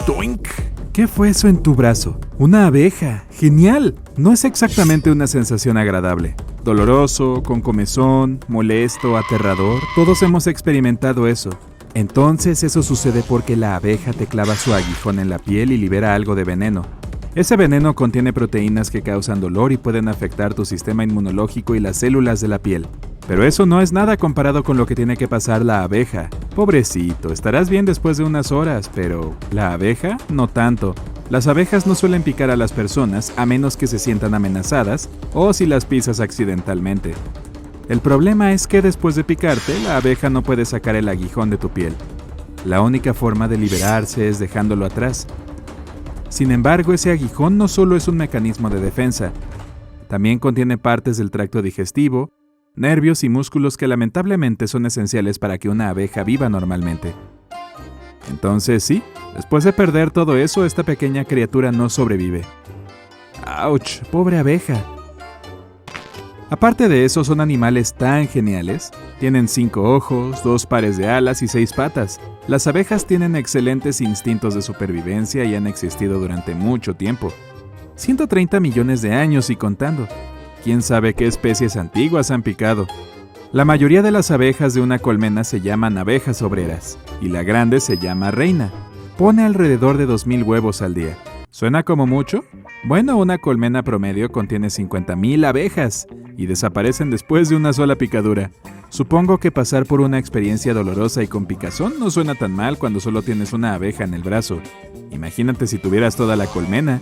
¡Toink! ¿Qué fue eso en tu brazo? ¡Una abeja! ¡Genial! No es exactamente una sensación agradable. Doloroso, con comezón, molesto, aterrador. Todos hemos experimentado eso. Entonces eso sucede porque la abeja te clava su aguijón en la piel y libera algo de veneno. Ese veneno contiene proteínas que causan dolor y pueden afectar tu sistema inmunológico y las células de la piel. Pero eso no es nada comparado con lo que tiene que pasar la abeja. Pobrecito, estarás bien después de unas horas, pero ¿la abeja? No tanto. Las abejas no suelen picar a las personas a menos que se sientan amenazadas o si las pisas accidentalmente. El problema es que después de picarte, la abeja no puede sacar el aguijón de tu piel. La única forma de liberarse es dejándolo atrás. Sin embargo, ese aguijón no solo es un mecanismo de defensa, también contiene partes del tracto digestivo, nervios y músculos que lamentablemente son esenciales para que una abeja viva normalmente. Entonces sí, después de perder todo eso, esta pequeña criatura no sobrevive. ¡Auch! ¡Pobre abeja! Aparte de eso, son animales tan geniales. Tienen 5 ojos, 2 pares de alas y 6 patas. Las abejas tienen excelentes instintos de supervivencia y han existido durante mucho tiempo. 130 millones de años y contando. ¿Quién sabe qué especies antiguas han picado? La mayoría de las abejas de una colmena se llaman abejas obreras, y la grande se llama reina. Pone alrededor de 2,000 huevos al día. ¿Suena como mucho? Bueno, una colmena promedio contiene 50,000 abejas, y desaparecen después de una sola picadura. Supongo que pasar por una experiencia dolorosa y con picazón no suena tan mal cuando solo tienes una abeja en el brazo. Imagínate si tuvieras toda la colmena.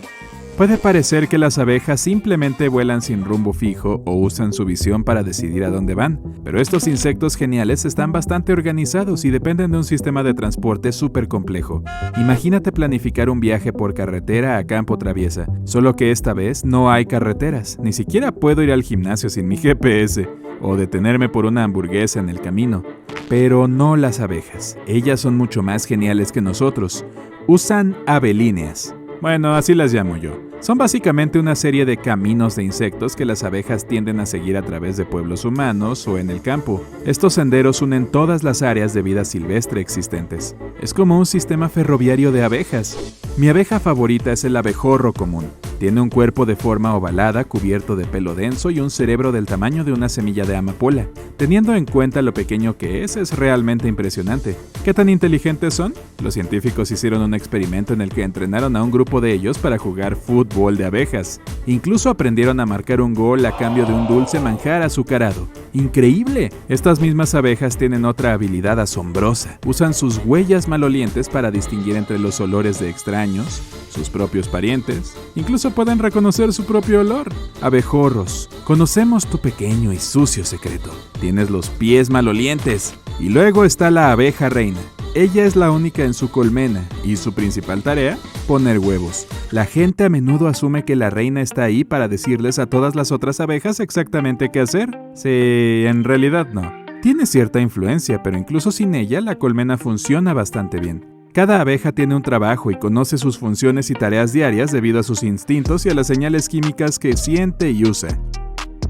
Puede parecer que las abejas simplemente vuelan sin rumbo fijo o usan su visión para decidir a dónde van, pero estos insectos geniales están bastante organizados y dependen de un sistema de transporte súper complejo. Imagínate planificar un viaje por carretera a campo traviesa, solo que esta vez no hay carreteras, ni siquiera puedo ir al gimnasio sin mi GPS, o detenerme por una hamburguesa en el camino. Pero no las abejas, ellas son mucho más geniales que nosotros. Usan abelíneas. Bueno, así las llamo yo. Son básicamente una serie de caminos de insectos que las abejas tienden a seguir a través de pueblos humanos o en el campo. Estos senderos unen todas las áreas de vida silvestre existentes. Es como un sistema ferroviario de abejas. Mi abeja favorita es el abejorro común. Tiene un cuerpo de forma ovalada cubierto de pelo denso y un cerebro del tamaño de una semilla de amapola. Teniendo en cuenta lo pequeño que es realmente impresionante. ¿Qué tan inteligentes son? Los científicos hicieron un experimento en el que entrenaron a un grupo de ellos para jugar fútbol de abejas. Incluso aprendieron a marcar un gol a cambio de un dulce manjar azucarado. ¡Increíble! Estas mismas abejas tienen otra habilidad asombrosa. Usan sus huellas malolientes para distinguir entre los olores de extraños, sus propios parientes. Incluso pueden reconocer su propio olor. Abejorros, conocemos tu pequeño y sucio secreto. Tienes los pies malolientes. Y luego está la abeja reina. Ella es la única en su colmena y su principal tarea, poner huevos. La gente a menudo asume que la reina está ahí para decirles a todas las otras abejas exactamente qué hacer. Sí, en realidad no. Tiene cierta influencia, pero incluso sin ella la colmena funciona bastante bien. Cada abeja tiene un trabajo y conoce sus funciones y tareas diarias debido a sus instintos y a las señales químicas que siente y usa.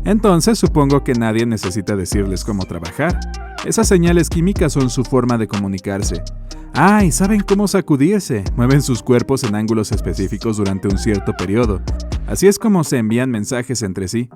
Entonces supongo que nadie necesita decirles cómo trabajar. Esas señales químicas son su forma de comunicarse. Y saben cómo sacudirse. Mueven sus cuerpos en ángulos específicos durante un cierto periodo. Así es como se envían mensajes entre sí.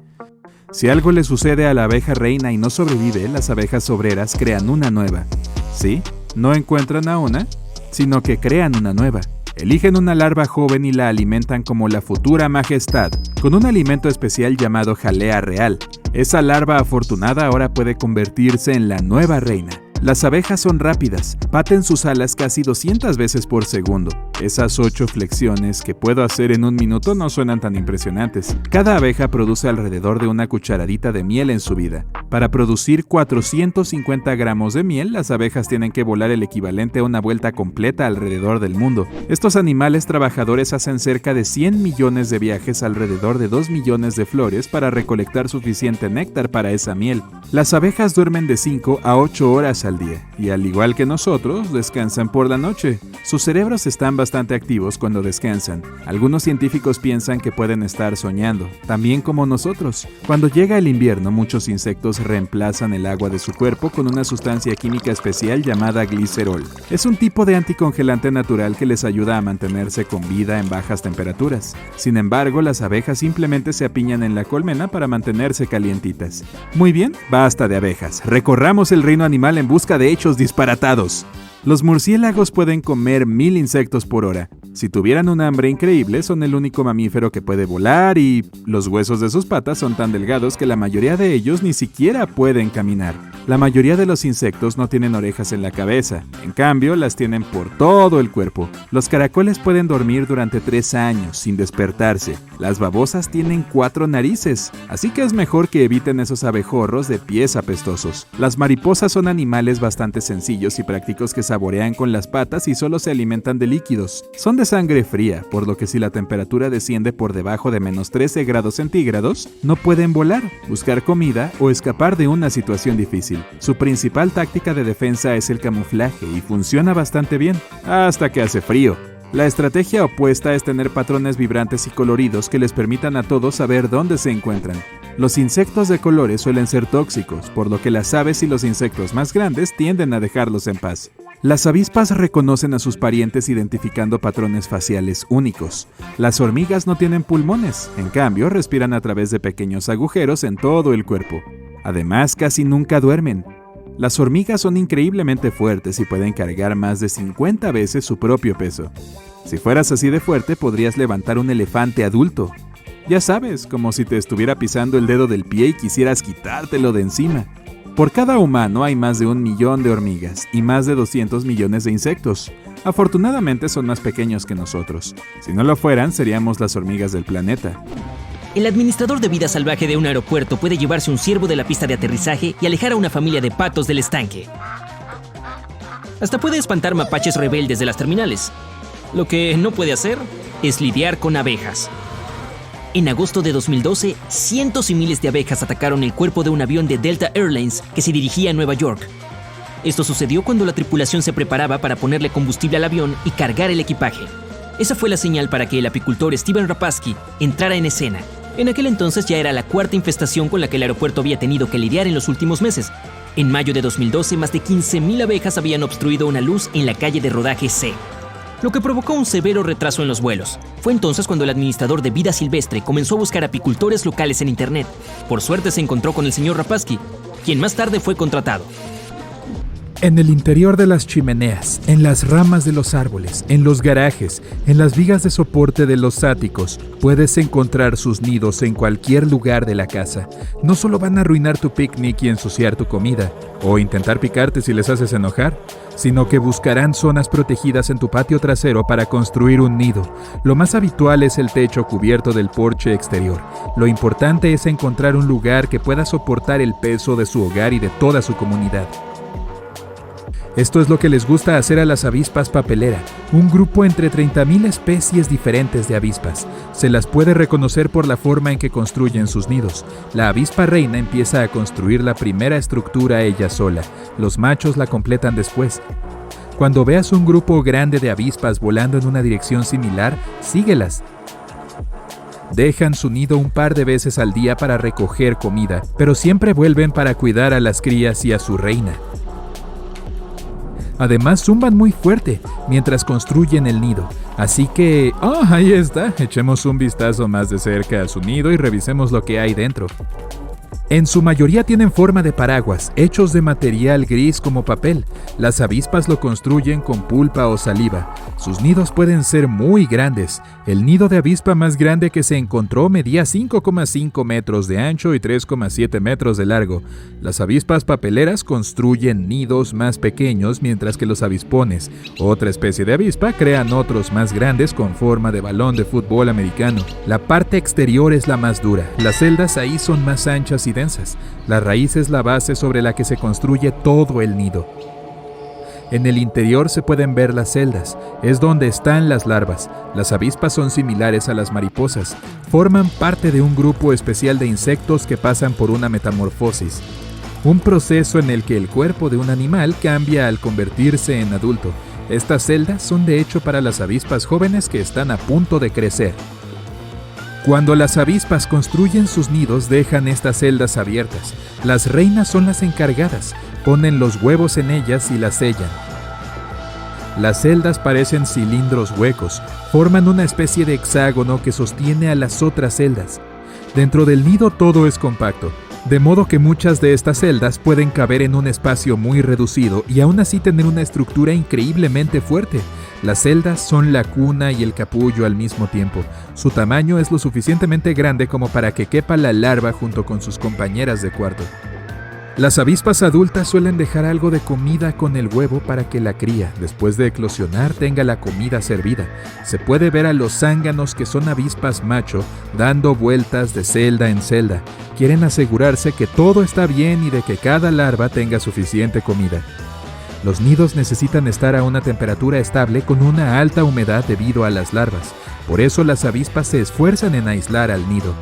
Si algo le sucede a la abeja reina y no sobrevive, las abejas obreras crean una nueva. ¿Sí? No encuentran a una, sino que crean una nueva. Eligen una larva joven y la alimentan como la futura majestad, con un alimento especial llamado jalea real. Esa larva afortunada ahora puede convertirse en la nueva reina. Las abejas son rápidas, baten sus alas casi 200 veces por segundo. Esas 8 flexiones que puedo hacer en un minuto no suenan tan impresionantes. Cada abeja produce alrededor de una cucharadita de miel en su vida. Para producir 450 gramos de miel, las abejas tienen que volar el equivalente a una vuelta completa alrededor del mundo. Estos animales trabajadores hacen cerca de 100 millones de viajes alrededor de 2 millones de flores para recolectar suficiente néctar para esa miel. Las abejas duermen de 5 a 8 horas al día, y al igual que nosotros, descansan por la noche. Sus cerebros están bastante activos cuando descansan. Algunos científicos piensan que pueden estar soñando, también como nosotros. Cuando llega el invierno, muchos insectos reemplazan el agua de su cuerpo con una sustancia química especial llamada glicerol. Es un tipo de anticongelante natural que les ayuda a mantenerse con vida en bajas temperaturas. Sin embargo, las abejas simplemente se apiñan en la colmena para mantenerse calientitas. Muy bien, basta de abejas. Recorramos el reino animal en busca de hechos disparatados. Los murciélagos pueden comer 1000 insectos por hora. Si tuvieran un hambre increíble, son el único mamífero que puede volar y los huesos de sus patas son tan delgados que la mayoría de ellos ni siquiera pueden caminar. La mayoría de los insectos no tienen orejas en la cabeza, en cambio las tienen por todo el cuerpo. Los caracoles pueden dormir durante 3 años sin despertarse. Las babosas tienen 4 narices, así que es mejor que eviten esos abejorros de pies apestosos. Las mariposas son animales bastante sencillos y prácticos que saborean con las patas y solo se alimentan de líquidos. Son de sangre fría, por lo que si la temperatura desciende por debajo de menos 13 grados centígrados, no pueden volar, buscar comida o escapar de una situación difícil. Su principal táctica de defensa es el camuflaje y funciona bastante bien, hasta que hace frío. La estrategia opuesta es tener patrones vibrantes y coloridos que les permitan a todos saber dónde se encuentran. Los insectos de colores suelen ser tóxicos, por lo que las aves y los insectos más grandes tienden a dejarlos en paz. Las avispas reconocen a sus parientes identificando patrones faciales únicos. Las hormigas no tienen pulmones, en cambio respiran a través de pequeños agujeros en todo el cuerpo. Además, casi nunca duermen. Las hormigas son increíblemente fuertes y pueden cargar más de 50 veces su propio peso. Si fueras así de fuerte, podrías levantar un elefante adulto. Ya sabes, como si te estuviera pisando el dedo del pie y quisieras quitártelo de encima. Por cada humano hay más de 1 millón de hormigas y más de 200 millones de insectos. Afortunadamente son más pequeños que nosotros. Si no lo fueran, seríamos las hormigas del planeta. El administrador de vida salvaje de un aeropuerto puede llevarse un ciervo de la pista de aterrizaje y alejar a una familia de patos del estanque. Hasta puede espantar mapaches rebeldes de las terminales. Lo que no puede hacer es lidiar con abejas. En agosto de 2012, cientos y miles de abejas atacaron el cuerpo de un avión de Delta Airlines que se dirigía a Nueva York. Esto sucedió cuando la tripulación se preparaba para ponerle combustible al avión y cargar el equipaje. Esa fue la señal para que el apicultor Steven Rapasky entrara en escena. En aquel entonces ya era la 4ª infestación con la que el aeropuerto había tenido que lidiar en los últimos meses. En mayo de 2012, más de 15,000 abejas habían obstruido una luz en la calle de rodaje C, lo que provocó un severo retraso en los vuelos. Fue entonces cuando el administrador de vida silvestre comenzó a buscar apicultores locales en internet. Por suerte se encontró con el señor Rapasky, quien más tarde fue contratado. En el interior de las chimeneas, en las ramas de los árboles, en los garajes, en las vigas de soporte de los áticos, puedes encontrar sus nidos en cualquier lugar de la casa. No solo van a arruinar tu picnic y ensuciar tu comida, o intentar picarte si les haces enojar, sino que buscarán zonas protegidas en tu patio trasero para construir un nido. Lo más habitual es el techo cubierto del porche exterior. Lo importante es encontrar un lugar que pueda soportar el peso de su hogar y de toda su comunidad. Esto es lo que les gusta hacer a las avispas papelera, un grupo entre 30,000 especies diferentes de avispas. Se las puede reconocer por la forma en que construyen sus nidos. La avispa reina empieza a construir la primera estructura ella sola. Los machos la completan después. Cuando veas un grupo grande de avispas volando en una dirección similar, síguelas. Dejan su nido un par de veces al día para recoger comida, pero siempre vuelven para cuidar a las crías y a su reina. Además, zumban muy fuerte mientras construyen el nido. Así que, ahí está. Echemos un vistazo más de cerca a su nido y revisemos lo que hay dentro. En su mayoría tienen forma de paraguas, hechos de material gris como papel. Las avispas lo construyen con pulpa o saliva. Sus nidos pueden ser muy grandes. El nido de avispa más grande que se encontró medía 5,5 metros de ancho y 3,7 metros de largo. Las avispas papeleras construyen nidos más pequeños, mientras que los avispones, otra especie de avispa, crean otros más grandes con forma de balón de fútbol americano. La parte exterior es la más dura. Las celdas ahí son más anchas y densas. La raíz es la base sobre la que se construye todo el nido. En el interior se pueden ver las celdas, es donde están las larvas. Las avispas son similares a las mariposas. Forman parte de un grupo especial de insectos que pasan por una metamorfosis. un proceso en el que el cuerpo de un animal cambia al convertirse en adulto. Estas celdas son de hecho para las avispas jóvenes que están a punto de crecer. Cuando las avispas construyen sus nidos, dejan estas celdas abiertas. Las reinas son las encargadas, ponen los huevos en ellas y las sellan. Las celdas parecen cilindros huecos, forman una especie de hexágono que sostiene a las otras celdas. Dentro del nido todo es compacto, de modo que muchas de estas celdas pueden caber en un espacio muy reducido y aún así tener una estructura increíblemente fuerte. Las celdas son la cuna y el capullo al mismo tiempo. Su tamaño es lo suficientemente grande como para que quepa la larva junto con sus compañeras de cuarto. Las avispas adultas suelen dejar algo de comida con el huevo para que la cría, después de eclosionar, tenga la comida servida. Se puede ver a los zánganos, que son avispas macho, dando vueltas de celda en celda. Quieren asegurarse que todo está bien y de que cada larva tenga suficiente comida. Los nidos necesitan estar a una temperatura estable con una alta humedad debido a las larvas. Por eso las avispas se esfuerzan en aislar al nido.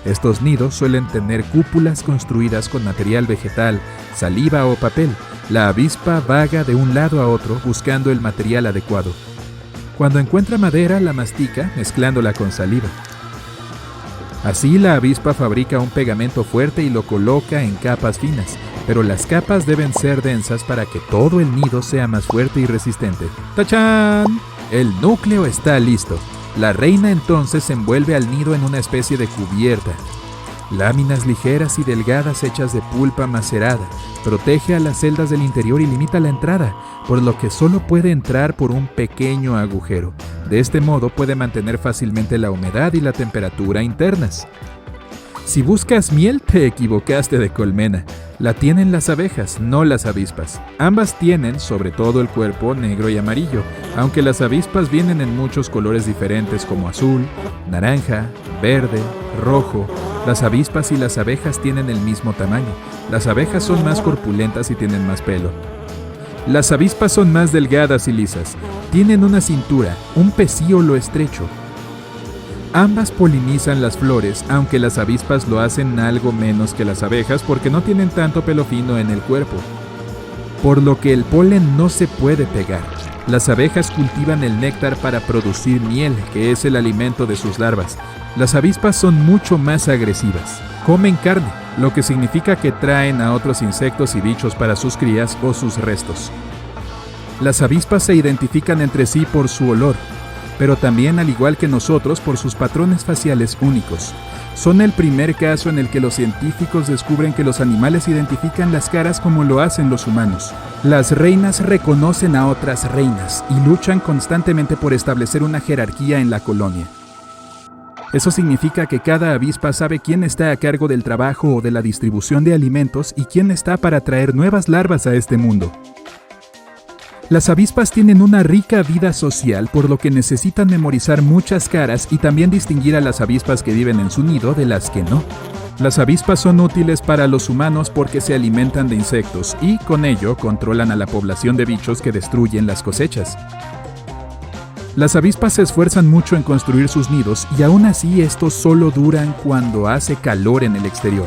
Estos nidos suelen tener cúpulas construidas con material vegetal, saliva o papel. La avispa vaga de un lado a otro buscando el material adecuado. Cuando encuentra madera, la mastica mezclándola con saliva. Así la avispa fabrica un pegamento fuerte y lo coloca en capas finas, pero las capas deben ser densas para que todo el nido sea más fuerte y resistente. ¡Tachán! El núcleo está listo. La reina entonces envuelve al nido en una especie de cubierta. Láminas ligeras y delgadas hechas de pulpa macerada. Protege a las celdas del interior y limita la entrada, por lo que solo puede entrar por un pequeño agujero. De este modo puede mantener fácilmente la humedad y la temperatura internas. Si buscas miel, te equivocaste de colmena. La tienen las abejas, no las avispas. Ambas tienen, sobre todo el cuerpo, negro y amarillo, aunque las avispas vienen en muchos colores diferentes como azul, naranja, verde, rojo. Las avispas y las abejas tienen el mismo tamaño. Las abejas son más corpulentas y tienen más pelo. Las avispas son más delgadas y lisas. Tienen una cintura, un pecíolo estrecho. Ambas polinizan las flores, aunque las avispas lo hacen algo menos que las abejas porque no tienen tanto pelo fino en el cuerpo, por lo que el polen no se puede pegar. Las abejas cultivan el néctar para producir miel, que es el alimento de sus larvas. Las avispas son mucho más agresivas. Comen carne, lo que significa que traen a otros insectos y bichos para sus crías o sus restos. Las avispas se identifican entre sí por su olor, pero también, al igual que nosotros, por sus patrones faciales únicos. Son el primer caso en el que los científicos descubren que los animales identifican las caras como lo hacen los humanos. Las reinas reconocen a otras reinas y luchan constantemente por establecer una jerarquía en la colonia. Eso significa que cada avispa sabe quién está a cargo del trabajo o de la distribución de alimentos y quién está para traer nuevas larvas a este mundo. Las avispas tienen una rica vida social, por lo que necesitan memorizar muchas caras y también distinguir a las avispas que viven en su nido de las que no. Las avispas son útiles para los humanos porque se alimentan de insectos y, con ello, controlan a la población de bichos que destruyen las cosechas. Las avispas se esfuerzan mucho en construir sus nidos y aún así estos solo duran cuando hace calor en el exterior.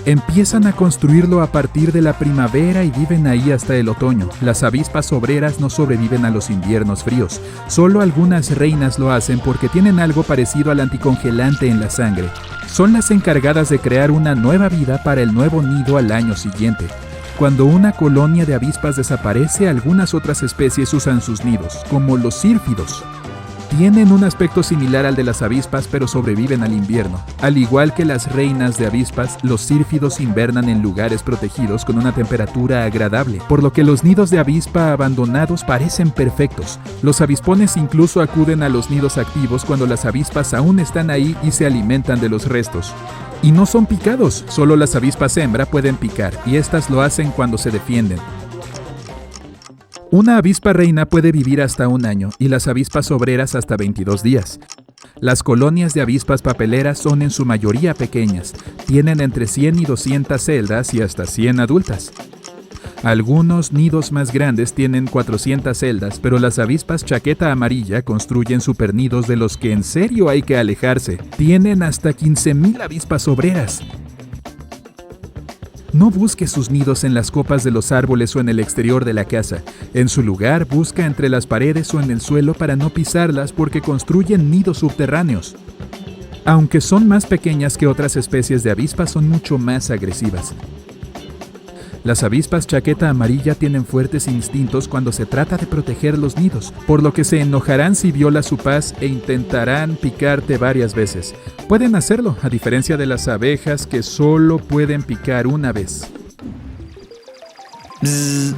Empiezan a construirlo a partir de la primavera y viven ahí hasta el otoño. Las avispas obreras no sobreviven a los inviernos fríos. Solo algunas reinas lo hacen porque tienen algo parecido al anticongelante en la sangre. Son las encargadas de crear una nueva vida para el nuevo nido al año siguiente. Cuando una colonia de avispas desaparece, algunas otras especies usan sus nidos, como los sírfidos. Tienen un aspecto similar al de las avispas, pero sobreviven al invierno. Al igual que las reinas de avispas, los sírfidos invernan en lugares protegidos con una temperatura agradable, por lo que los nidos de avispa abandonados parecen perfectos. Los avispones incluso acuden a los nidos activos cuando las avispas aún están ahí y se alimentan de los restos. Y no son picados, solo las avispas hembra pueden picar, y estas lo hacen cuando se defienden. Una avispa reina puede vivir hasta un año y las avispas obreras hasta 22 días. Las colonias de avispas papeleras son en su mayoría pequeñas, tienen entre 100 y 200 celdas y hasta 100 adultas. Algunos nidos más grandes tienen 400 celdas, pero las avispas chaqueta amarilla construyen supernidos de los que en serio hay que alejarse. Tienen hasta 15,000 avispas obreras. No busque sus nidos en las copas de los árboles o en el exterior de la casa. En su lugar, busca entre las paredes o en el suelo para no pisarlas porque construyen nidos subterráneos. Aunque son más pequeñas que otras especies de avispas, son mucho más agresivas. Las avispas chaqueta amarilla tienen fuertes instintos cuando se trata de proteger los nidos, por lo que se enojarán si violas su paz e intentarán picarte varias veces. Pueden hacerlo, a diferencia de las abejas que solo pueden picar una vez. Bzz.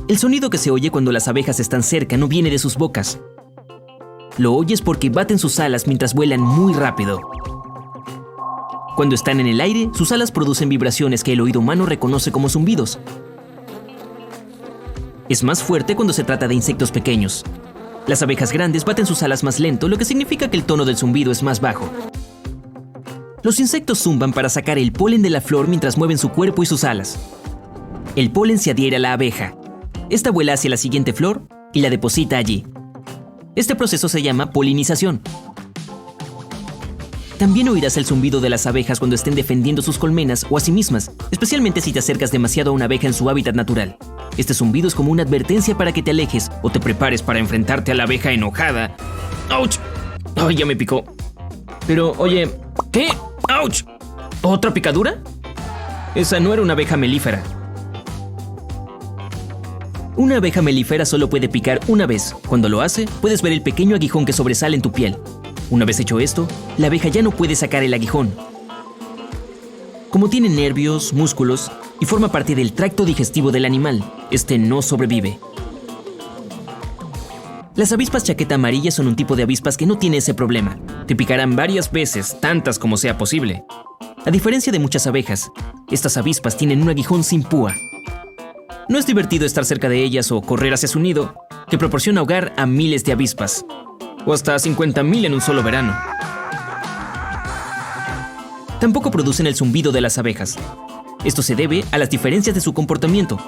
El sonido que se oye cuando las abejas están cerca no viene de sus bocas. Lo oyes porque baten sus alas mientras vuelan muy rápido. Cuando están en el aire, sus alas producen vibraciones que el oído humano reconoce como zumbidos. Es más fuerte cuando se trata de insectos pequeños. Las abejas grandes baten sus alas más lento, lo que significa que el tono del zumbido es más bajo. Los insectos zumban para sacar el polen de la flor mientras mueven su cuerpo y sus alas. El polen se adhiere a la abeja. Esta vuela hacia la siguiente flor y la deposita allí. Este proceso se llama polinización. También oirás el zumbido de las abejas cuando estén defendiendo sus colmenas o a sí mismas, especialmente si te acercas demasiado a una abeja en su hábitat natural. Este zumbido es como una advertencia para que te alejes o te prepares para enfrentarte a la abeja enojada. ¡Auch! ¡Ay, ya me picó! Pero, oye, ¿qué? ¡Auch! ¿Otra picadura? Esa no era una abeja melífera. Una abeja melífera solo puede picar una vez. Cuando lo hace, puedes ver el pequeño aguijón que sobresale en tu piel. Una vez hecho esto, la abeja ya no puede sacar el aguijón. Como tiene nervios, músculos y forma parte del tracto digestivo del animal, este no sobrevive. Las avispas chaqueta amarilla son un tipo de avispas que no tiene ese problema. Te picarán varias veces, tantas como sea posible. A diferencia de muchas abejas, estas avispas tienen un aguijón sin púa. No es divertido estar cerca de ellas o correr hacia su nido, que proporciona hogar a miles de avispas. O hasta 50,000 en un solo verano. Tampoco producen el zumbido de las abejas. Esto se debe a las diferencias de su comportamiento.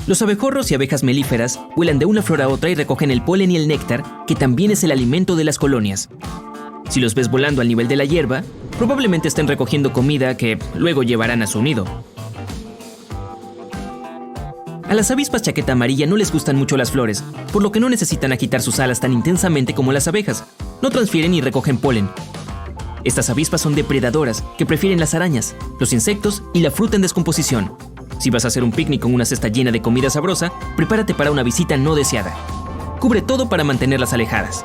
Los abejorros y abejas melíferas vuelan de una flor a otra y recogen el polen y el néctar, que también es el alimento de las colonias. Si los ves volando al nivel de la hierba, probablemente estén recogiendo comida que luego llevarán a su nido. A las avispas chaqueta amarilla no les gustan mucho las flores, por lo que no necesitan agitar sus alas tan intensamente como las abejas. No transfieren ni recogen polen. Estas avispas son depredadoras que prefieren las arañas, los insectos y la fruta en descomposición. Si vas a hacer un picnic con una cesta llena de comida sabrosa, prepárate para una visita no deseada. Cubre todo para mantenerlas alejadas.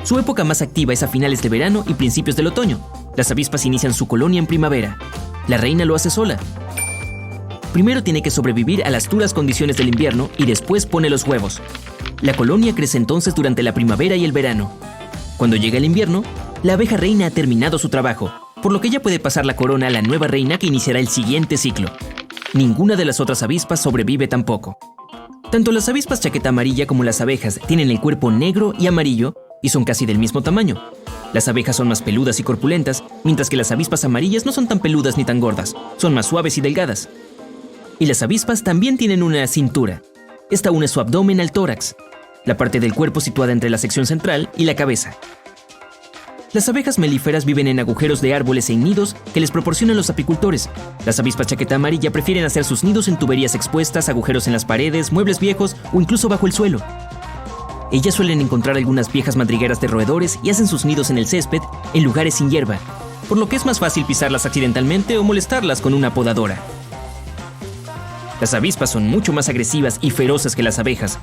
Su época más activa es a finales de verano y principios del otoño. Las avispas inician su colonia en primavera. La reina lo hace sola. Primero tiene que sobrevivir a las duras condiciones del invierno y después pone los huevos. La colonia crece entonces durante la primavera y el verano. Cuando llega el invierno, la abeja reina ha terminado su trabajo, por lo que ella puede pasar la corona a la nueva reina que iniciará el siguiente ciclo. Ninguna de las otras avispas sobrevive tampoco. Tanto las avispas chaqueta amarilla como las abejas tienen el cuerpo negro y amarillo y son casi del mismo tamaño. Las abejas son más peludas y corpulentas, mientras que las avispas amarillas no son tan peludas ni tan gordas, son más suaves y delgadas. Y las avispas también tienen una cintura. Esta une su abdomen al tórax, la parte del cuerpo situada entre la sección central y la cabeza. Las abejas melíferas viven en agujeros de árboles e en nidos que les proporcionan los apicultores. Las avispas chaqueta amarilla prefieren hacer sus nidos en tuberías expuestas, agujeros en las paredes, muebles viejos o incluso bajo el suelo. Ellas suelen encontrar algunas viejas madrigueras de roedores y hacen sus nidos en el césped en lugares sin hierba, por lo que es más fácil pisarlas accidentalmente o molestarlas con una podadora. Las avispas son mucho más agresivas y feroces que las abejas,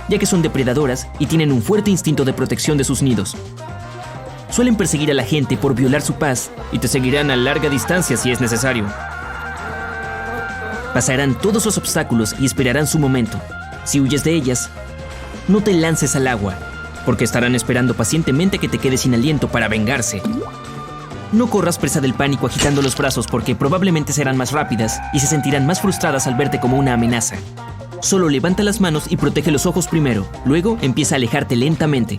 ya que son depredadoras y tienen un fuerte instinto de protección de sus nidos. Suelen perseguir a la gente por violar su paz y te seguirán a larga distancia si es necesario. Pasarán todos los obstáculos y esperarán su momento. Si huyes de ellas, no te lances al agua, porque estarán esperando pacientemente que te quedes sin aliento para vengarse. No corras presa del pánico agitando los brazos porque probablemente serán más rápidas y se sentirán más frustradas al verte como una amenaza. Solo levanta las manos y protege los ojos primero, luego empieza a alejarte lentamente.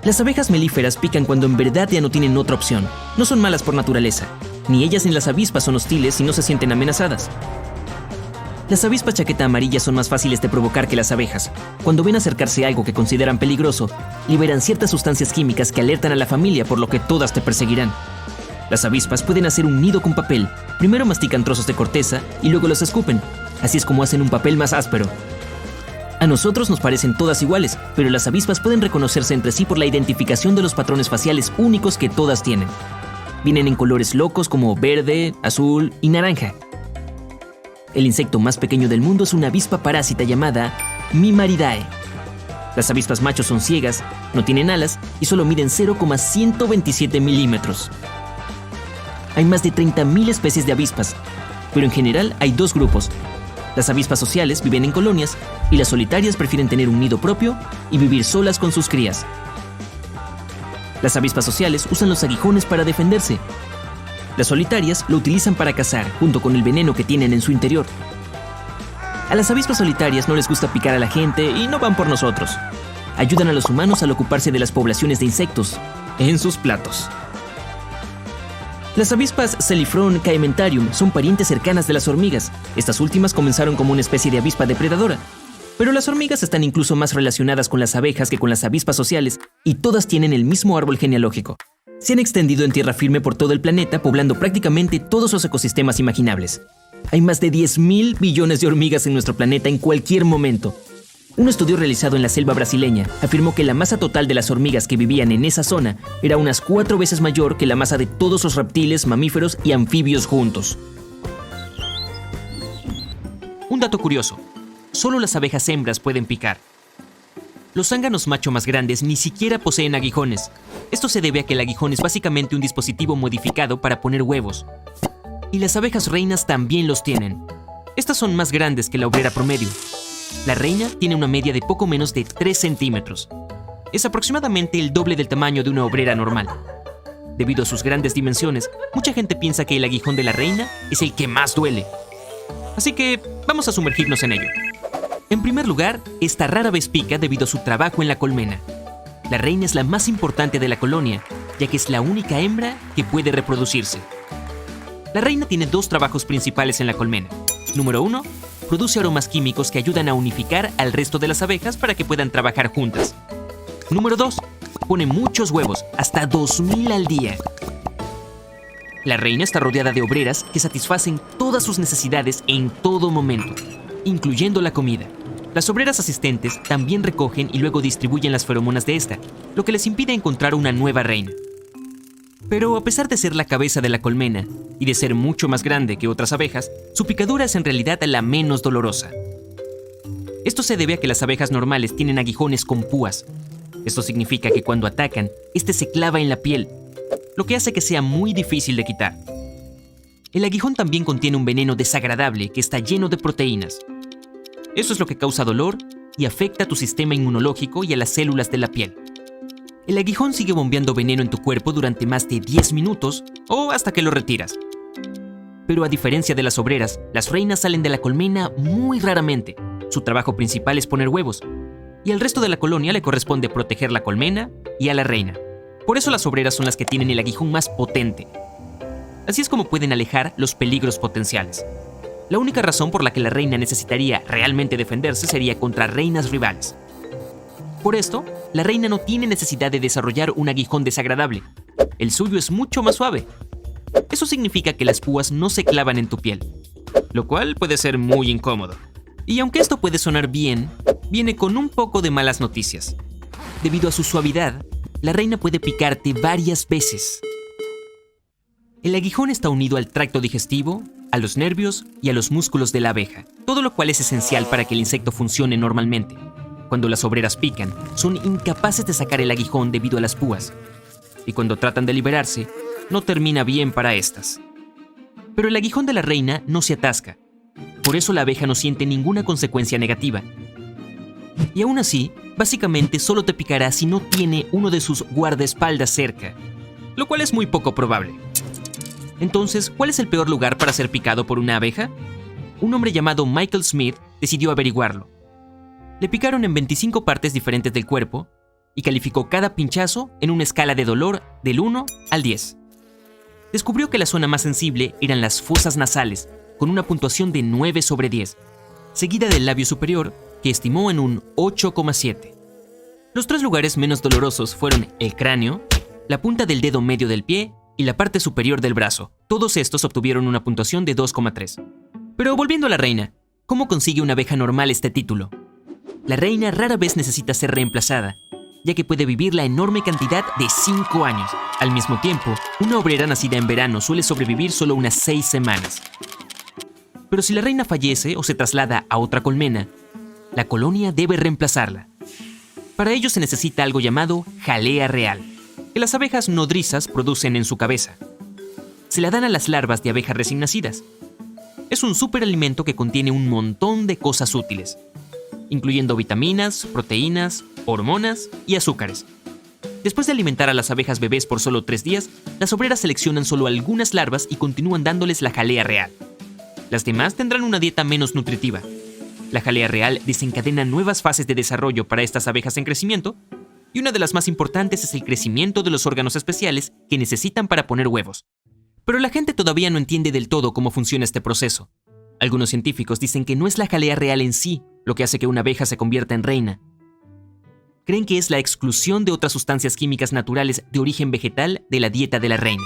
Las abejas melíferas pican cuando en verdad ya no tienen otra opción. No son malas por naturaleza. Ni ellas ni las avispas son hostiles si no se sienten amenazadas. Las avispas chaqueta amarilla son más fáciles de provocar que las abejas. Cuando ven acercarse algo que consideran peligroso, liberan ciertas sustancias químicas que alertan a la familia, por lo que todas te perseguirán. Las avispas pueden hacer un nido con papel. Primero mastican trozos de corteza y luego los escupen. Así es como hacen un papel más áspero. A nosotros nos parecen todas iguales, pero las avispas pueden reconocerse entre sí por la identificación de los patrones faciales únicos que todas tienen. Vienen en colores locos como verde, azul y naranja. El insecto más pequeño del mundo es una avispa parásita llamada Mimaridae. Las avispas machos son ciegas, no tienen alas y solo miden 0,127 milímetros. Hay más de 30.000 especies de avispas, pero en general hay dos grupos. Las avispas sociales viven en colonias y las solitarias prefieren tener un nido propio y vivir solas con sus crías. Las avispas sociales usan los aguijones para defenderse. Las solitarias lo utilizan para cazar, junto con el veneno que tienen en su interior. A las avispas solitarias no les gusta picar a la gente y no van por nosotros. Ayudan a los humanos al ocuparse de las poblaciones de insectos en sus platos. Las avispas Celifron caementarium son parientes cercanas de las hormigas. Estas últimas comenzaron como una especie de avispa depredadora. Pero las hormigas están incluso más relacionadas con las abejas que con las avispas sociales y todas tienen el mismo árbol genealógico. Se han extendido en tierra firme por todo el planeta, poblando prácticamente todos los ecosistemas imaginables. Hay más de 10.000 billones de hormigas en nuestro planeta en cualquier momento. Un estudio realizado en la selva brasileña afirmó que la masa total de las hormigas que vivían en esa zona era unas 4 veces mayor que la masa de todos los reptiles, mamíferos y anfibios juntos. Un dato curioso: solo las abejas hembras pueden picar. Los zánganos macho más grandes ni siquiera poseen aguijones. Esto se debe a que el aguijón es básicamente un dispositivo modificado para poner huevos. Y las abejas reinas también los tienen. Estas son más grandes que la obrera promedio. La reina tiene una media de poco menos de 3 centímetros. Es aproximadamente el doble del tamaño de una obrera normal. Debido a sus grandes dimensiones, mucha gente piensa que el aguijón de la reina es el que más duele. Así que vamos a sumergirnos en ello. En primer lugar, esta rara vez pica debido a su trabajo en la colmena. La reina es la más importante de la colonia, ya que es la única hembra que puede reproducirse. La reina tiene 2 trabajos principales en la colmena. Número 1, produce aromas químicos que ayudan a unificar al resto de las abejas para que puedan trabajar juntas. Número 2, pone muchos huevos, hasta 2.000 al día. La reina está rodeada de obreras que satisfacen todas sus necesidades en todo momento, incluyendo la comida. Las obreras asistentes también recogen y luego distribuyen las feromonas de esta, lo que les impide encontrar una nueva reina. Pero a pesar de ser la cabeza de la colmena y de ser mucho más grande que otras abejas, su picadura es en realidad la menos dolorosa. Esto se debe a que las abejas normales tienen aguijones con púas. Esto significa que cuando atacan, este se clava en la piel, lo que hace que sea muy difícil de quitar. El aguijón también contiene un veneno desagradable que está lleno de proteínas. Eso es lo que causa dolor y afecta a tu sistema inmunológico y a las células de la piel. El aguijón sigue bombeando veneno en tu cuerpo durante más de 10 minutos o hasta que lo retiras. Pero a diferencia de las obreras, las reinas salen de la colmena muy raramente. Su trabajo principal es poner huevos, y al resto de la colonia le corresponde proteger la colmena y a la reina. Por eso las obreras son las que tienen el aguijón más potente. Así es como pueden alejar los peligros potenciales. La única razón por la que la reina necesitaría realmente defenderse sería contra reinas rivales. Por esto, la reina no tiene necesidad de desarrollar un aguijón desagradable. El suyo es mucho más suave. Eso significa que las púas no se clavan en tu piel, lo cual puede ser muy incómodo. Y aunque esto puede sonar bien, viene con un poco de malas noticias. Debido a su suavidad, la reina puede picarte varias veces. El aguijón está unido al tracto digestivo, a los nervios y a los músculos de la abeja, todo lo cual es esencial para que el insecto funcione normalmente. Cuando las obreras pican, son incapaces de sacar el aguijón debido a las púas. Y cuando tratan de liberarse, no termina bien para estas. Pero el aguijón de la reina no se atasca. Por eso la abeja no siente ninguna consecuencia negativa. Y aún así, básicamente solo te picará si no tiene uno de sus guardaespaldas cerca, lo cual es muy poco probable. Entonces, ¿cuál es el peor lugar para ser picado por una abeja? Un hombre llamado Michael Smith decidió averiguarlo. Le picaron en 25 partes diferentes del cuerpo y calificó cada pinchazo en una escala de dolor del 1 al 10. Descubrió que la zona más sensible eran las fosas nasales, con una puntuación de 9 sobre 10, seguida del labio superior, que estimó en un 8,7. Los 3 lugares menos dolorosos fueron el cráneo, la punta del dedo medio del pie y la parte superior del brazo. Todos estos obtuvieron una puntuación de 2,3. Pero volviendo a la reina, ¿cómo consigue una abeja normal este título? La reina rara vez necesita ser reemplazada, ya que puede vivir la enorme cantidad de 5 años. Al mismo tiempo, una obrera nacida en verano suele sobrevivir solo unas 6 semanas. Pero si la reina fallece o se traslada a otra colmena, la colonia debe reemplazarla. Para ello se necesita algo llamado jalea real, que las abejas nodrizas producen en su cabeza. Se la dan a las larvas de abejas recién nacidas. Es un superalimento que contiene un montón de cosas útiles, incluyendo vitaminas, proteínas, hormonas y azúcares. Después de alimentar a las abejas bebés por solo 3 días, las obreras seleccionan solo algunas larvas y continúan dándoles la jalea real. Las demás tendrán una dieta menos nutritiva. La jalea real desencadena nuevas fases de desarrollo para estas abejas en crecimiento, y una de las más importantes es el crecimiento de los órganos especiales que necesitan para poner huevos. Pero la gente todavía no entiende del todo cómo funciona este proceso. Algunos científicos dicen que no es la jalea real en sí lo que hace que una abeja se convierta en reina. Creen que es la exclusión de otras sustancias químicas naturales de origen vegetal de la dieta de la reina.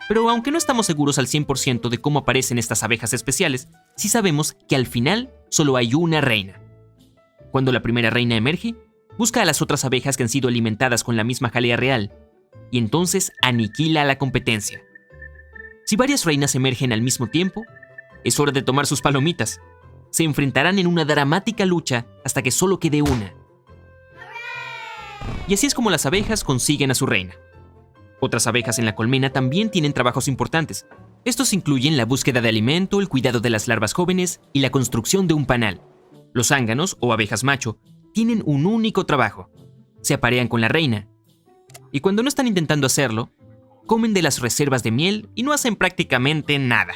Pero aunque no estamos seguros al 100% de cómo aparecen estas abejas especiales, sí sabemos que al final solo hay una reina. Cuando la primera reina emerge, busca a las otras abejas que han sido alimentadas con la misma jalea real, y entonces aniquila a la competencia. Si varias reinas emergen al mismo tiempo, es hora de tomar sus palomitas. Se enfrentarán en una dramática lucha hasta que solo quede una. Y así es como las abejas consiguen a su reina. Otras abejas en la colmena también tienen trabajos importantes. Estos incluyen la búsqueda de alimento, el cuidado de las larvas jóvenes y la construcción de un panal. Los zánganos, o abejas macho, tienen un único trabajo. Se aparean con la reina. Y cuando no están intentando hacerlo, comen de las reservas de miel y no hacen prácticamente nada.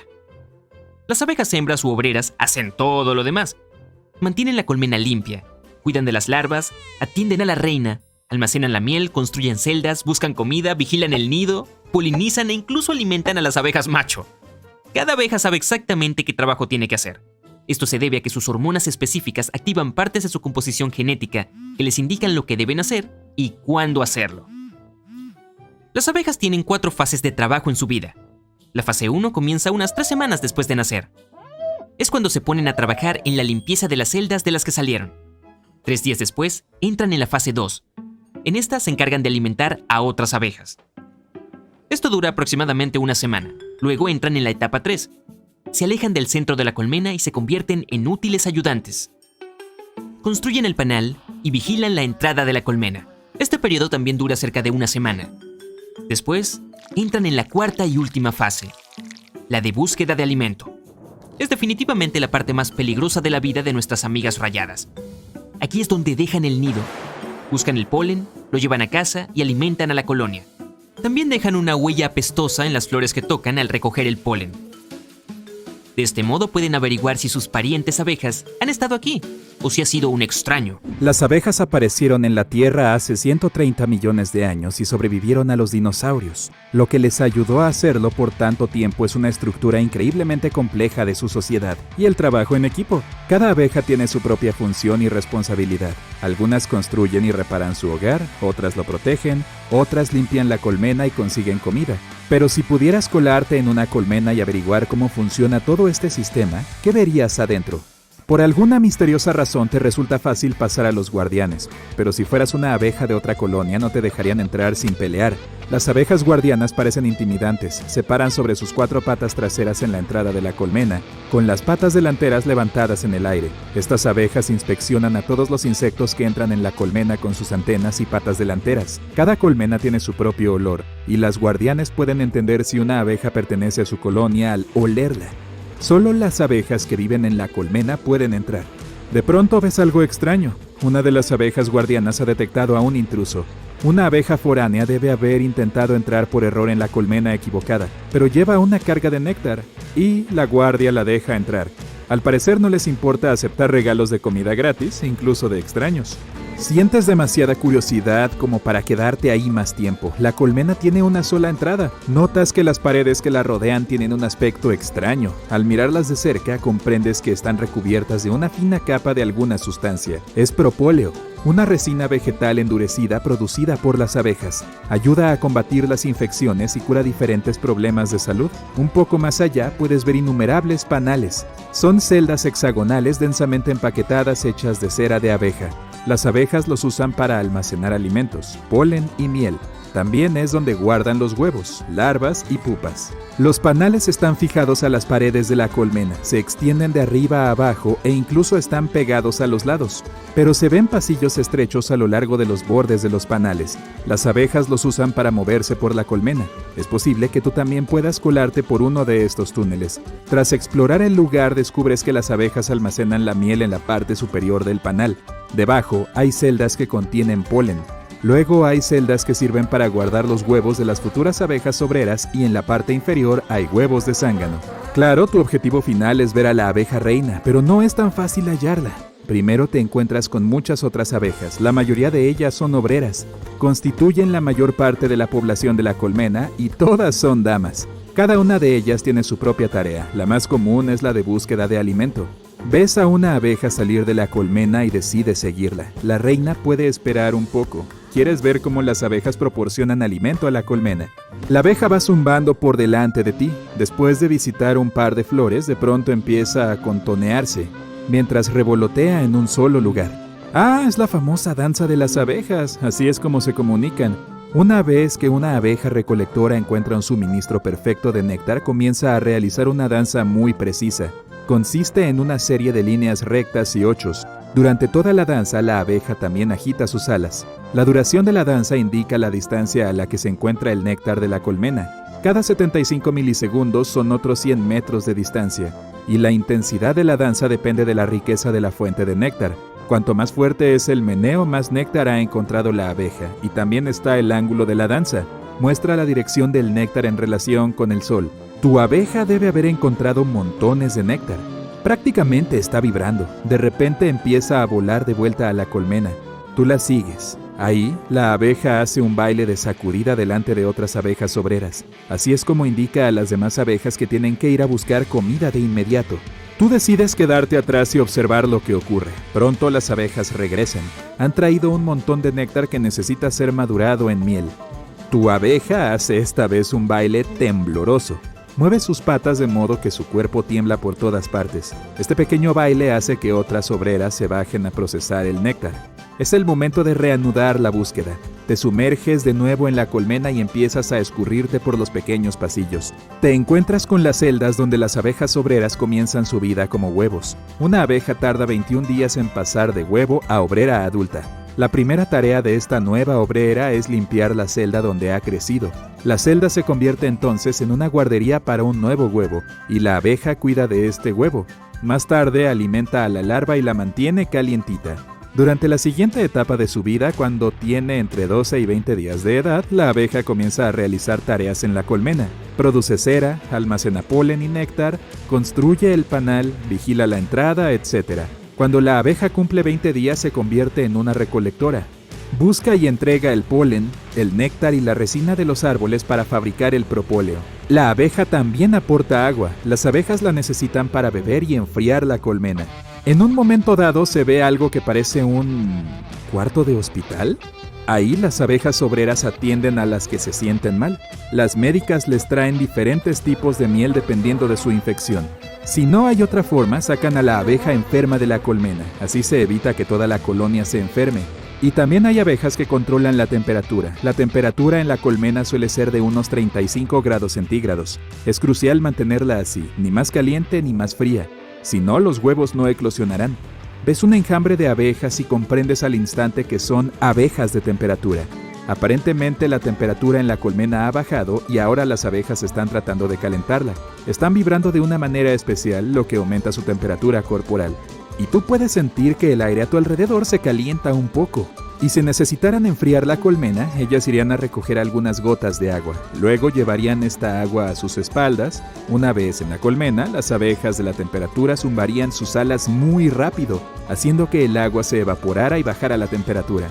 Las abejas hembras u obreras hacen todo lo demás. Mantienen la colmena limpia, cuidan de las larvas, atienden a la reina, almacenan la miel, construyen celdas, buscan comida, vigilan el nido, polinizan e incluso alimentan a las abejas macho. Cada abeja sabe exactamente qué trabajo tiene que hacer. Esto se debe a que sus hormonas específicas activan partes de su composición genética que les indican lo que deben hacer y cuándo hacerlo. Las abejas tienen 4 fases de trabajo en su vida. La fase 1 comienza unas 3 semanas después de nacer. Es cuando se ponen a trabajar en la limpieza de las celdas de las que salieron. 3 días después, entran en la fase 2. En esta se encargan de alimentar a otras abejas. Esto dura aproximadamente una semana. Luego entran en la etapa 3. Se alejan del centro de la colmena y se convierten en útiles ayudantes. Construyen el panal y vigilan la entrada de la colmena. Este periodo también dura cerca de una semana. Después, entran en la 4ª y última fase, la de búsqueda de alimento. Es definitivamente la parte más peligrosa de la vida de nuestras amigas rayadas. Aquí es donde dejan el nido, buscan el polen, lo llevan a casa y alimentan a la colonia. También dejan una huella apestosa en las flores que tocan al recoger el polen. De este modo pueden averiguar si sus parientes abejas han estado aquí o si ha sido un extraño. Las abejas aparecieron en la Tierra hace 130 millones de años y sobrevivieron a los dinosaurios. Lo que les ayudó a hacerlo por tanto tiempo es una estructura increíblemente compleja de su sociedad y el trabajo en equipo. Cada abeja tiene su propia función y responsabilidad. Algunas construyen y reparan su hogar, otras lo protegen, otras limpian la colmena y consiguen comida. Pero si pudieras colarte en una colmena y averiguar cómo funciona todo este sistema, ¿qué verías adentro? Por alguna misteriosa razón te resulta fácil pasar a los guardianes, pero si fueras una abeja de otra colonia no te dejarían entrar sin pelear. Las abejas guardianas parecen intimidantes, se paran sobre sus 4 patas traseras en la entrada de la colmena, con las patas delanteras levantadas en el aire. Estas abejas inspeccionan a todos los insectos que entran en la colmena con sus antenas y patas delanteras. Cada colmena tiene su propio olor, y las guardianes pueden entender si una abeja pertenece a su colonia al olerla. Solo las abejas que viven en la colmena pueden entrar. De pronto ves algo extraño. Una de las abejas guardianas ha detectado a un intruso. Una abeja foránea debe haber intentado entrar por error en la colmena equivocada, pero lleva una carga de néctar y la guardia la deja entrar. Al parecer no les importa aceptar regalos de comida gratis, incluso de extraños. Sientes demasiada curiosidad como para quedarte ahí más tiempo. La colmena tiene una sola entrada. Notas que las paredes que la rodean tienen un aspecto extraño. Al mirarlas de cerca, comprendes que están recubiertas de una fina capa de alguna sustancia. Es propóleo. una resina vegetal endurecida producida por las abejas. Ayuda a combatir las infecciones y cura diferentes problemas de salud. Un poco más allá puedes ver innumerables panales. Son celdas hexagonales densamente empaquetadas hechas de cera de abeja. Las abejas los usan para almacenar alimentos, polen y miel. También es donde guardan los huevos, larvas y pupas. Los panales están fijados a las paredes de la colmena, se extienden de arriba a abajo e incluso están pegados a los lados. Pero se ven pasillos estrechos a lo largo de los bordes de los panales. Las abejas los usan para moverse por la colmena. Es posible que tú también puedas colarte por uno de estos túneles. Tras explorar el lugar, descubres que las abejas almacenan la miel en la parte superior del panal. Debajo hay celdas que contienen polen. Luego hay celdas que sirven para guardar los huevos de las futuras abejas obreras y en la parte inferior hay huevos de zángano. Claro, tu objetivo final es ver a la abeja reina, pero no es tan fácil hallarla. Primero te encuentras con muchas otras abejas, la mayoría de ellas son obreras. Constituyen la mayor parte de la población de la colmena y todas son damas. Cada una de ellas tiene su propia tarea, la más común es la de búsqueda de alimento. Ves a una abeja salir de la colmena y decides seguirla. La reina puede esperar un poco. Quieres ver cómo las abejas proporcionan alimento a la colmena. La abeja va zumbando por delante de ti. Después de visitar un par de flores, de pronto empieza a contonearse, mientras revolotea en un solo lugar. ¡Ah! Es la famosa danza de las abejas. Así es como se comunican. Una vez que una abeja recolectora encuentra un suministro perfecto de néctar, comienza a realizar una danza muy precisa. Consiste en una serie de líneas rectas y ochos. Durante toda la danza, la abeja también agita sus alas. La duración de la danza indica la distancia a la que se encuentra el néctar de la colmena. Cada 75 milisegundos son otros 100 metros de distancia. Y la intensidad de la danza depende de la riqueza de la fuente de néctar. Cuanto más fuerte es el meneo, más néctar ha encontrado la abeja. Y también está el ángulo de la danza. Muestra la dirección del néctar en relación con el sol. Tu abeja debe haber encontrado montones de néctar. Prácticamente está vibrando. De repente empieza a volar de vuelta a la colmena. Tú la sigues. Ahí, la abeja hace un baile de sacudida delante de otras abejas obreras. Así es como indica a las demás abejas que tienen que ir a buscar comida de inmediato. Tú decides quedarte atrás y observar lo que ocurre. Pronto las abejas regresan. Han traído un montón de néctar que necesita ser madurado en miel. Tu abeja hace esta vez un baile tembloroso. Mueve sus patas de modo que su cuerpo tiembla por todas partes. Este pequeño baile hace que otras obreras se bajen a procesar el néctar. Es el momento de reanudar la búsqueda. Te sumerges de nuevo en la colmena y empiezas a escurrirte por los pequeños pasillos. Te encuentras con las celdas donde las abejas obreras comienzan su vida como huevos. Una abeja tarda 21 días en pasar de huevo a obrera adulta. La primera tarea de esta nueva obrera es limpiar la celda donde ha crecido. La celda se convierte entonces en una guardería para un nuevo huevo, y la abeja cuida de este huevo. Más tarde alimenta a la larva y la mantiene calientita. Durante la siguiente etapa de su vida, cuando tiene entre 12 y 20 días de edad, la abeja comienza a realizar tareas en la colmena. Produce cera, almacena polen y néctar, construye el panal, vigila la entrada, etc. Cuando la abeja cumple 20 días se convierte en una recolectora. Busca y entrega el polen, el néctar y la resina de los árboles para fabricar el propóleo. La abeja también aporta agua. Las abejas la necesitan para beber y enfriar la colmena. En un momento dado se ve algo que parece un ¿cuarto de hospital? Ahí las abejas obreras atienden a las que se sienten mal. Las médicas les traen diferentes tipos de miel dependiendo de su infección. Si no hay otra forma, sacan a la abeja enferma de la colmena. Así se evita que toda la colonia se enferme. Y también hay abejas que controlan la temperatura. La temperatura en la colmena suele ser de unos 35 grados centígrados. Es crucial mantenerla así, ni más caliente ni más fría. Si no, los huevos no eclosionarán. Ves un enjambre de abejas y comprendes al instante que son abejas de temperatura. Aparentemente la temperatura en la colmena ha bajado y ahora las abejas están tratando de calentarla. Están vibrando de una manera especial, lo que aumenta su temperatura corporal. Y tú puedes sentir que el aire a tu alrededor se calienta un poco. Y si necesitaran enfriar la colmena, ellas irían a recoger algunas gotas de agua. Luego llevarían esta agua a sus espaldas. Una vez en la colmena, las abejas de la temperatura zumbarían sus alas muy rápido, haciendo que el agua se evaporara y bajara la temperatura.